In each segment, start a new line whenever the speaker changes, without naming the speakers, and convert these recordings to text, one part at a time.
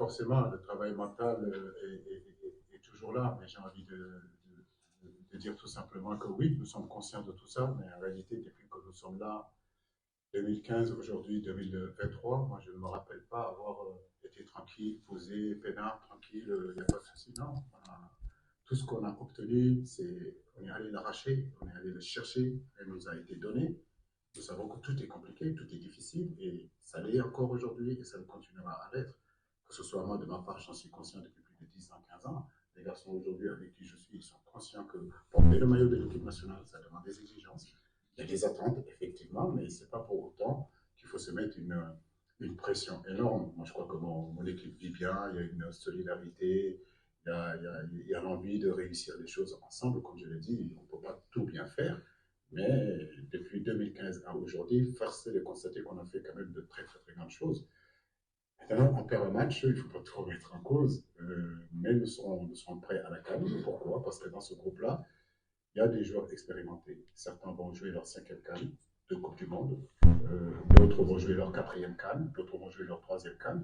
forcément, le travail mental est toujours là, mais j'ai envie de dire tout simplement que oui, nous sommes conscients de tout ça, mais en réalité, depuis que nous sommes là, 2015, aujourd'hui 2023, moi je ne me rappelle pas avoir été tranquille, posé, peinard, tranquille, il n'y a pas de souci, non. Tout ce qu'on a obtenu, c'est on est allé l'arracher, on est allé le chercher, elle nous a été donnée. Nous savons que tout est compliqué, tout est difficile, et ça l'est encore aujourd'hui, et ça le continuera à l'être. Que ce soit moi, de ma part, j'en suis conscient depuis plus de 10 ans, 15 ans. Les garçons aujourd'hui avec qui je suis, ils sont conscients que porter le maillot de l'équipe nationale, ça demande des exigences. Il y a des attentes, effectivement, mais ce n'est pas pour autant qu'il faut se mettre une pression énorme. Moi, je crois que mon équipe vit bien, il y a une solidarité, il y a l'envie de réussir les choses ensemble. Comme je l'ai dit, on ne peut pas tout bien faire. Mais depuis 2015 à aujourd'hui, force est de constater qu'on a fait quand même de très, très, très grandes choses. Maintenant, on perd un match, il ne faut pas tout remettre en cause, mais nous serons prêts à la CAN. Pourquoi? Parce que dans ce groupe-là, il y a des joueurs expérimentés. Certains vont jouer leur 5e CAN de Coupe du Monde, d'autres vont jouer leur 4e CAN, d'autres vont jouer leur 3e CAN.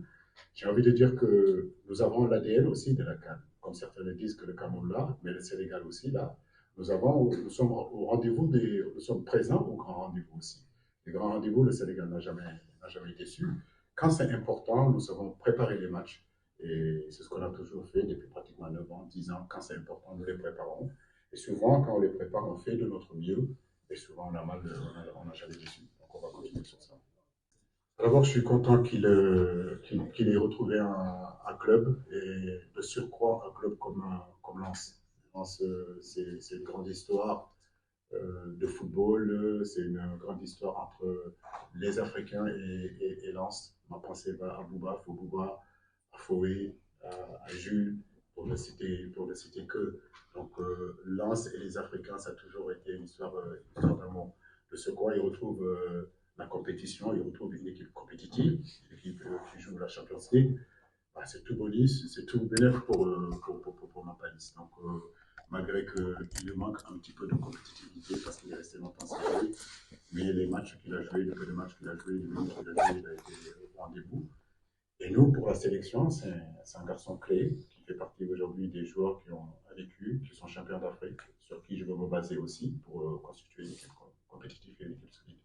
J'ai envie de dire que nous avons l'ADN aussi de la CAN, comme certains le disent que le Cameroun l'a, mais le Sénégal aussi là. Nous sommes au rendez-vous nous sommes présents au grand rendez-vous aussi. Les grands rendez-vous, le Sénégal n'a jamais déçu. Quand c'est important, nous savons préparer les matchs. Et c'est ce qu'on a toujours fait depuis pratiquement 9 ans, 10 ans. Quand c'est important, nous les préparons. Et souvent, quand on les prépare, on fait de notre mieux. Et souvent, on n'a jamais déçu. Donc, on va continuer sur ça. D'abord, je suis content qu'il ait retrouvé un club, et de surcroît un club comme Lens. Lens, c'est une grande histoire de football, c'est une grande histoire entre les Africains et Lens. Ma pensée va à Bouba, Fobouba, à Foué, à Jules, pour ne citer que. Donc, Lens et les Africains, ça a toujours été une histoire d'amour. De ce quoi ils retrouvent la compétition, ils retrouvent une équipe compétitive, une équipe qui joue la Champions League. Bah, c'est tout bonus, c'est tout bénéfique pour Mentalis. Donc, malgré qu'il lui manque un petit peu de compétitivité parce qu'il est resté longtemps sans jouer, mais les matchs qu'il a joués, le peu de matchs qu'il a joués, les minutes qu'il a joués, il a été au rendez-vous. Et nous, pour la sélection, c'est un garçon clé qui fait partie aujourd'hui des joueurs qui ont vécu, qui sont champions d'Afrique, sur qui je veux me baser aussi pour constituer une équipe compétitive et une équipe solide.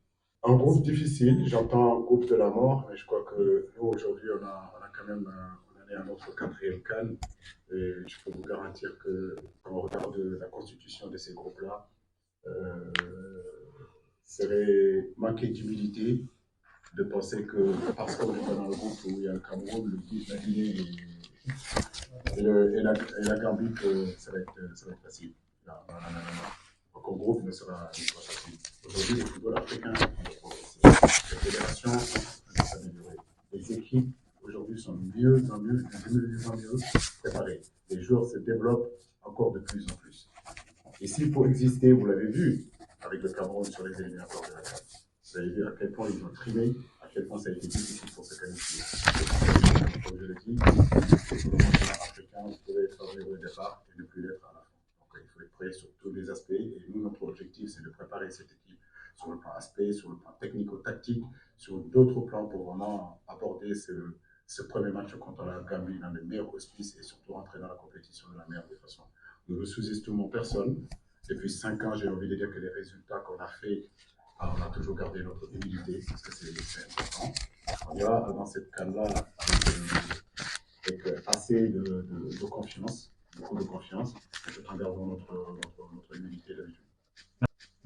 Un groupe difficile, j'entends groupe de la mort, mais je crois que nous, aujourd'hui, on a quand même on en est à notre 4e CAN. Et je peux vous garantir que quand on regarde la constitution de ces groupes-là, euh, serait manquer d'humilité de penser que parce qu'on est dans le groupe où il y a le Cameroun, la Guinée et la Gambie, que ça va être facile. Non, non, non, non, non. Aucun groupe ne sera facile. Aujourd'hui, le football africain est en progresser. Les fédérations sont en train de s'améliorer. Les équipes aujourd'hui sont mieux en mieux préparées. Les joueurs se développent encore de plus en plus. Et s'il faut exister, vous l'avez vu avec le Cameroun sur les éliminatoires de la CAN. Vous avez vu à quel point ils ont trimé, à quel point ça a été difficile pour se qualifier. Comme je l'ai dit, sur le continent africain, vous pouvez être heureux au départ et ne plus l'être à la fin. Donc il faut être prêt sur tous les aspects. Et nous, notre objectif, c'est de préparer cette équipe sur le plan aspect, sur le plan technico-tactique, sur d'autres plans pour vraiment aborder ce premier match contre la Gambie dans les meilleurs auspices et surtout rentrer dans la compétition de la meilleure des façons. Nous ne sous-estimons personne. Depuis 5 ans, j'ai envie de dire que les résultats qu'on a faits, on a toujours gardé notre humilité, parce que c'est important. On ira dans cette CAN-là avec assez de confiance, beaucoup de confiance.